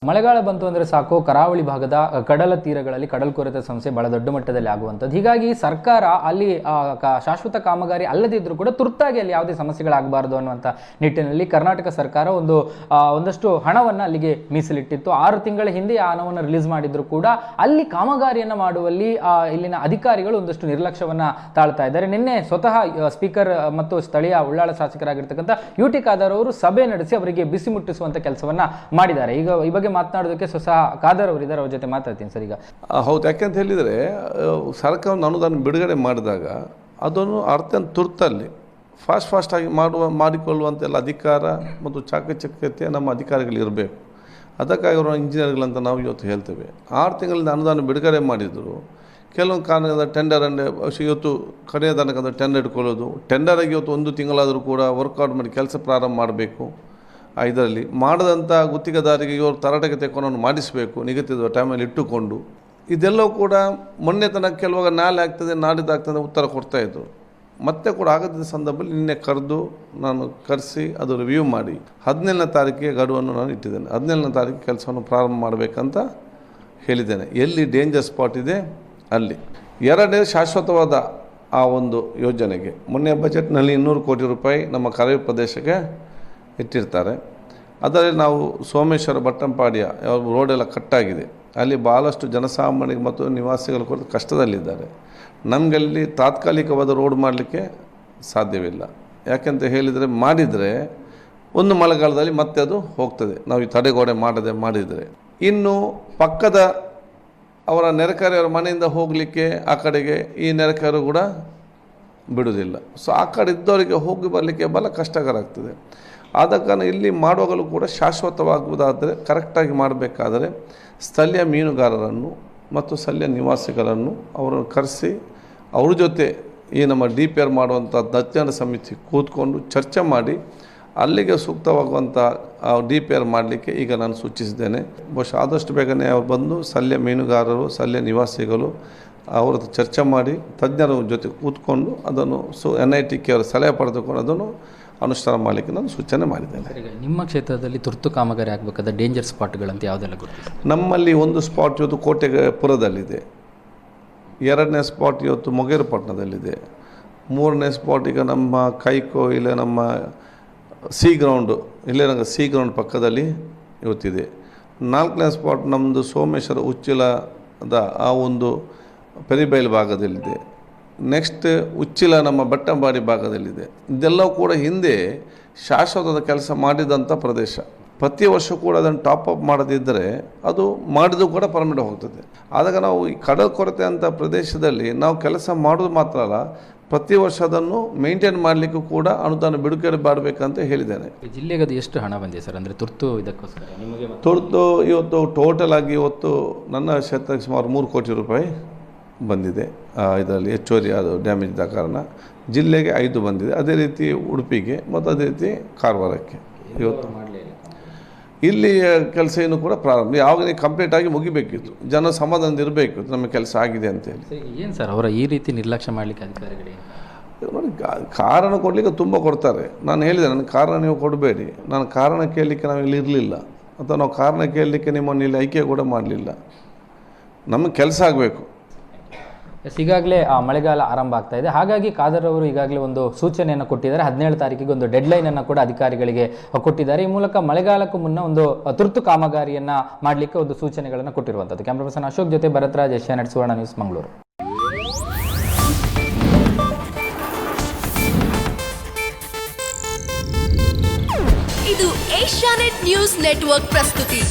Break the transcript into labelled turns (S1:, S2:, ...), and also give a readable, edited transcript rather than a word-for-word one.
S1: ಮಳೆಗಾಲ ಬಂತು ಅಂದರೆ ಸಾಕು, ಕರಾವಳಿ ಭಾಗದ ಕಡಲ ತೀರಗಳಲ್ಲಿ ಕಡಲ್ಕೊರೆತ ಸಮಸ್ಯೆ ಬಹಳ ದೊಡ್ಡ ಮಟ್ಟದಲ್ಲಿ ಆಗುವಂಥದ್ದು. ಹೀಗಾಗಿ ಸರ್ಕಾರ ಅಲ್ಲಿ ಶಾಶ್ವತ ಕಾಮಗಾರಿ ಅಲ್ಲದಿದ್ದರೂ ಕೂಡ ತುರ್ತಾಗಿ ಅಲ್ಲಿ ಯಾವುದೇ ಸಮಸ್ಯೆಗಳಾಗಬಾರದು ಅನ್ನುವಂಥ ನಿಟ್ಟಿನಲ್ಲಿ ಕರ್ನಾಟಕ ಸರ್ಕಾರ ಒಂದಷ್ಟು ಹಣವನ್ನು ಅಲ್ಲಿಗೆ ಮೀಸಲಿಟ್ಟಿತ್ತು. 6 ತಿಂಗಳ ಹಿಂದೆ ಆ ಹಣವನ್ನು ರಿಲೀಸ್ ಮಾಡಿದ್ರು ಕೂಡ ಅಲ್ಲಿ ಕಾಮಗಾರಿಯನ್ನು ಮಾಡುವಲ್ಲಿ ಇಲ್ಲಿನ ಅಧಿಕಾರಿಗಳು ಒಂದಷ್ಟು ನಿರ್ಲಕ್ಷ್ಯವನ್ನು ತಾಳ್ತಾ ಇದ್ದಾರೆ. ನಿನ್ನೆ ಸ್ವತಃ ಸ್ಪೀಕರ್ ಮತ್ತು ಸ್ಥಳೀಯ ಉಳ್ಳಾಳ ಶಾಸಕರಾಗಿರ್ತಕ್ಕಂಥ UT ಖಾದರ್ ಅವರು ಸಭೆ ನಡೆಸಿ ಅವರಿಗೆ ಬಿಸಿ ಮುಟ್ಟಿಸುವಂಥ ಕೆಲಸವನ್ನ ಮಾಡಿದ್ದಾರೆ. ಈಗ ಈ ಬಗ್ಗೆ ಮಾತನಾಡೋದಕ್ಕೆ ಸ್ವತಃ ಖಾದರ್ ಅವರಿದ್ದಾರೆ, ಅವ್ರ ಜೊತೆ ಮಾತಾಡ್ತೀನಿ ಸರ್. ಈಗ
S2: ಹೌದು, ಯಾಕೆಂತ ಹೇಳಿದರೆ ಸರ್ಕಾರ ಅನುದಾನ ಬಿಡುಗಡೆ ಮಾಡಿದಾಗ ಅದನ್ನು ಅತ್ಯಂತ ತುರ್ತಲ್ಲಿ ಫಾಸ್ಟಾಗಿ ಮಾಡಿಕೊಳ್ಳುವಂತೆಲ್ಲ ಅಧಿಕಾರ ಮತ್ತು ಚಾಕಚಕ್ಯತೆ ನಮ್ಮ ಅಧಿಕಾರಿಗಳು ಇರಬೇಕು. ಅದಕ್ಕಾಗಿ ಅವರು ಇಂಜಿನಿಯರ್ಗಳಂತ ನಾವು ಇವತ್ತು ಹೇಳ್ತೇವೆ. 6 ತಿಂಗಳಿಂದ ಅನುದಾನ ಬಿಡುಗಡೆ ಮಾಡಿದರು. ಕೆಲವೊಂದು ಕಾರಣದ ಟೆಂಡರ್ ಇವತ್ತು ಕಡೆಯ ತನಕ ಟೆಂಡರ್ ಇಟ್ಕೊಳ್ಳೋದು, ಟೆಂಡರಾಗಿ ಇವತ್ತು 1 ತಿಂಗಳಾದರೂ ಕೂಡ ವರ್ಕೌಟ್ ಮಾಡಿ ಕೆಲಸ ಪ್ರಾರಂಭ ಮಾಡಬೇಕು. ಇದರಲ್ಲಿ ಮಾಡದಂಥ ಗುತ್ತಿಗೆದಾರಿಗೆ ಇವರು ತರಾಟೆಗೆ ತೆಕ್ಕೊಂಡು ಮಾಡಿಸಬೇಕು, ನಿಗದಿತ ಟೈಮಲ್ಲಿ ಇಟ್ಟುಕೊಂಡು. ಇದೆಲ್ಲವೂ ಕೂಡ ಮೊನ್ನೆ ತನಕ ಕೆಲವಾಗ ನಾಳೆ ಆಗ್ತದೆ, ನಾಡಿದ್ದಾಗ್ತದೆ ಉತ್ತರ ಕೊಡ್ತಾಯಿದ್ರು. ಮತ್ತೆ ಕೂಡ ಆಗದ ಸಂದರ್ಭದಲ್ಲಿ ನಿನ್ನೆ ನಾನು ಕರೆಸಿ ಅದು ರಿವ್ಯೂ ಮಾಡಿ 17ನೇ ತಾರೀಕಿಗೆ ಗಡುವನ್ನು ನಾನು ಇಟ್ಟಿದ್ದೇನೆ. 17ನೇ ತಾರೀಕು ಕೆಲಸವನ್ನು ಪ್ರಾರಂಭ ಮಾಡಬೇಕಂತ ಹೇಳಿದ್ದೇನೆ. ಎಲ್ಲಿ ಡೇಂಜರ್ ಸ್ಪಾಟ್ ಇದೆ ಅಲ್ಲಿ. ಎರಡನೇ ಶಾಶ್ವತವಾದ ಆ ಒಂದು ಯೋಜನೆಗೆ ಮೊನ್ನೆ ಬಜೆಟ್ನಲ್ಲಿ 200 ಕೋಟಿ ರೂಪಾಯಿ ನಮ್ಮ ಕರಾವಳಿ ಪ್ರದೇಶಕ್ಕೆ ಇಟ್ಟಿರ್ತಾರೆ. ಅದರಲ್ಲಿ ನಾವು ಸೋಮೇಶ್ವರ ಬಟ್ಟಂಪಾಡಿಯ ರೋಡೆಲ್ಲ ಕಟ್ಟಾಗಿದೆ. ಅಲ್ಲಿ ಭಾಳಷ್ಟು ಜನಸಾಮಾನ್ಯರಿಗೆ ಮತ್ತು ನಿವಾಸಿಗಳು ಕೂಡ ಕಷ್ಟದಲ್ಲಿದ್ದಾರೆ. ನಮಗಲ್ಲಿ ತಾತ್ಕಾಲಿಕವಾದ ರೋಡ್ ಮಾಡಲಿಕ್ಕೆ ಸಾಧ್ಯವಿಲ್ಲ. ಯಾಕೆಂತ ಹೇಳಿದರೆ ಮಾಡಿದರೆ ಒಂದು ಮಳೆಗಾಲದಲ್ಲಿ ಮತ್ತೆ ಅದು ಹೋಗ್ತದೆ, ನಾವು ಈ ತಡೆಗೋಡೆ ಮಾಡಿದರೆ. ಇನ್ನು ಪಕ್ಕದ ಅವರ ನೆರೆಕೆರೆಯವರ ಮನೆಯಿಂದ ಹೋಗಲಿಕ್ಕೆ ಆ ಕಡೆಗೆ ಈ ನೆರೆಕೆರೆಯವರು ಕೂಡ ಬಿಡುವುದಿಲ್ಲ. ಸೊ ಆ ಕಡೆ ಇದ್ದವರಿಗೆ ಹೋಗಿ ಬರಲಿಕ್ಕೆ ಭಾಳ ಕಷ್ಟಕರ ಆಗ್ತದೆ. ಆದ ಕಾರಣ ಇಲ್ಲಿ ಮಾಡುವಾಗಲೂ ಕೂಡ ಶಾಶ್ವತವಾಗುವುದಾದರೆ, ಕರೆಕ್ಟಾಗಿ ಮಾಡಬೇಕಾದರೆ ಸ್ಥಳೀಯ ಮೀನುಗಾರರನ್ನು ಮತ್ತು ಸ್ಥಳೀಯ ನಿವಾಸಿಗಳನ್ನು ಅವರನ್ನು ಕರೆಸಿ ಅವ್ರ ಜೊತೆ ಈ ನಮ್ಮ DPR ಮಾಡುವಂಥ ಅಧ್ಯಯನ ಸಮಿತಿ ಕೂತ್ಕೊಂಡು ಚರ್ಚೆ ಮಾಡಿ ಅಲ್ಲಿಗೆ ಸೂಕ್ತವಾಗುವಂಥ DPR ಮಾಡಲಿಕ್ಕೆ ಈಗ ನಾನು ಸೂಚಿಸಿದ್ದೇನೆ. ಬಹುಶಃ ಆದಷ್ಟು ಬೇಗನೆ ಅವ್ರು ಬಂದು ಸ್ಥಳೀಯ ಮೀನುಗಾರರು, ಸ್ಥಳೀಯ ನಿವಾಸಿಗಳು ಅವರ ಚರ್ಚೆ ಮಾಡಿ ತಜ್ಞರ ಜೊತೆ ಕೂತ್ಕೊಂಡು ಅದನ್ನು NITK ಅವರ ಸಲಹೆ ಪಡೆದುಕೊಂಡು ಅದನ್ನು ಅನುಷ್ಠಾನ ಮಾಡಲಿಕ್ಕೆ ನಾನು ಸೂಚನೆ ಮಾಡಿದ್ದೇನೆ.
S1: ನಿಮ್ಮ ಕ್ಷೇತ್ರದಲ್ಲಿ ತುರ್ತು ಕಾಮಗಾರಿ ಆಗಬೇಕಾದ ಡೇಂಜರ್ ಸ್ಪಾಟ್ಗಳಂತ ಯಾವುದೆಲ್ಲ ಗೊತ್ತಿದೆ?
S2: ನಮ್ಮಲ್ಲಿ ಒಂದು ಸ್ಪಾಟ್ ಇವತ್ತು ಕೋಟೆಪುರದಲ್ಲಿದೆ, 2ನೇ ಸ್ಪಾಟ್ ಇವತ್ತು ಮೊಗೇರುಪಟ್ಟಣದಲ್ಲಿದೆ, 3ನೇ ಸ್ಪಾಟ್ ಈಗ ನಮ್ಮ ಕೈಕೋ ಇಲ್ಲ ನಮ್ಮ ಸಿ ಗ್ರೌಂಡ್ ಪಕ್ಕದಲ್ಲಿ ಇವತ್ತಿದೆ. 4ನೇ ಸ್ಪಾಟ್ ನಮ್ಮದು ಸೋಮೇಶ್ವರ ಉಚ್ಚಿಲದ ಆ ಒಂದು ಪೆರಿಬೈಲ್ ಭಾಗದಲ್ಲಿದೆ. ನೆಕ್ಸ್ಟ್ ಉಚ್ಚಿಲ ನಮ್ಮ ಬಟ್ಟಂಬಾಡಿ ಭಾಗದಲ್ಲಿದೆ. ಇದೆಲ್ಲವೂ ಕೂಡ ಹಿಂದೆ ಶಾಶ್ವತದ ಕೆಲಸ ಮಾಡಿದಂಥ ಪ್ರದೇಶ. ಪ್ರತಿ ವರ್ಷ ಕೂಡ ಅದನ್ನು ಟಾಪಪ್ ಮಾಡದಿದ್ದರೆ ಅದು ಮಾಡಿದ್ದು ಕೂಡ ಪರ್ಮಿಟ್ ಹೋಗ್ತದೆ. ಆದಾಗ ನಾವು ಈ ಕಡಲ ಕೊರತೆ ಅಂತ ಪ್ರದೇಶದಲ್ಲಿ ನಾವು ಕೆಲಸ ಮಾಡೋದು ಮಾತ್ರ ಅಲ್ಲ, ಪ್ರತಿ ವರ್ಷ ಅದನ್ನು ಮೇಂಟೈನ್ ಮಾಡಲಿಕ್ಕೂ ಕೂಡ ಅನುದಾನ ಬಿಡುಗಡೆ ಮಾಡಬೇಕಂತ ಹೇಳಿದ್ದೇನೆ.
S1: ಜಿಲ್ಲೆಗೆ ಅದು ಎಷ್ಟು ಹಣ ಬಂದಿದೆ ಸರ್? ಅಂದರೆ ತುರ್ತು ಇದಕ್ಕೋಸ್ಕರ ನಿಮಗೆ
S2: ತುರ್ತು ಇವತ್ತು ಟೋಟಲ್ ಆಗಿ ಇವತ್ತು ನನ್ನ ಕ್ಷೇತ್ರಕ್ಕೆ ಸುಮಾರು 3 ಕೋಟಿ ರೂಪಾಯಿ ಬಂದಿದೆ. ಇದರಲ್ಲಿ ಹೆಚ್ಚುವರಿ ಅದು ಡ್ಯಾಮೇಜ್ ಇದ್ದ ಕಾರಣ ಜಿಲ್ಲೆಗೆ 5 ಬಂದಿದೆ. ಅದೇ ರೀತಿ ಉಡುಪಿಗೆ ಮತ್ತು ಅದೇ ರೀತಿ ಕಾರವಾರಕ್ಕೆ. ಇವತ್ತು ಇಲ್ಲಿ ಕೆಲಸ ಏನು ಕೂಡ ಪ್ರಾರಂಭ ಯಾವಾಗ ಕಂಪ್ಲೀಟ್ ಆಗಿ ಮುಗಿಬೇಕಿತ್ತು, ಜನ ಸಮಾಧಾನದಿಂದ ಇರಬೇಕಿತ್ತು ನಮ್ಮ ಕೆಲಸ ಆಗಿದೆ ಅಂತೇಳಿ.
S1: ಏನು ಸರ್ ಅವರ ಈ ರೀತಿ ನಿರ್ಲಕ್ಷ್ಯ ಮಾಡಲಿಕ್ಕೆ ಅಧಿಕಾರಿಗಳಿಗೆ?
S2: ನೋಡಿ, ಕಾರಣ ಕೊಡಲಿಕ್ಕೆ ತುಂಬ ಕೊಡ್ತಾರೆ. ನಾನು ಹೇಳಿದೆ, ನನಗೆ ಕಾರಣ ನೀವು ಕೊಡಬೇಡಿ, ನಾನು ಕಾರಣ ಕೇಳಲಿಕ್ಕೆ ನಾವಿಲ್ಲಿ ಇರಲಿಲ್ಲ ಅಥವಾ ನಾವು ಕಾರಣ ಕೇಳಲಿಕ್ಕೆ ನಿಮ್ಮನ್ನು ಇಲ್ಲಿ ಆಯ್ಕೆ ಕೂಡ ಮಾಡಲಿಲ್ಲ. ನಮಗೆ ಕೆಲಸ ಆಗಬೇಕು.
S1: ಈಗಾಗಲೇ ಮಳೆಗಾಲ ಆರಂಭ ಆಗ್ತಾ ಇದೆ. ಹಾಗಾಗಿ ಖಾದರ್ ಅವರು ಈಗಾಗಲೇ ಒಂದು ಸೂಚನೆಯನ್ನು ಕೊಟ್ಟಿದ್ದಾರೆ. 17 ತಾರೀಕಿಗೆ ಒಂದು ಡೆಡ್ಲೈನ್ ಅನ್ನು ಕೂಡ ಅಧಿಕಾರಿಗಳಿಗೆ ಕೊಟ್ಟಿದ್ದಾರೆ. ಈ ಮೂಲಕ ಮಳೆಗಾಲಕ್ಕೂ ಮುನ್ನ ಒಂದು ತುರ್ತು ಕಾಮಗಾರಿಯನ್ನ ಮಾಡಲಿಕ್ಕೆ ಒಂದು ಸೂಚನೆಗಳನ್ನು ಕೊಟ್ಟಿರುವಂಥದ್ದು. ಕ್ಯಾಮ್ರಾ ಪರ್ಸನ್ ಅಶೋಕ್ ಜೊತೆ ಭರತ್ರಾಜ್, ಏಷ್ಯಾನೆಟ್ ಸುವರ್ಣ ನ್ಯೂಸ್, ಮಂಗಳೂರು.
S3: ಇದು ಏಷ್ಯಾನೆಟ್ ನ್ಯೂಸ್ ನೆಟ್ವರ್ಕ್ ಪ್ರಸ್ತುತಿ.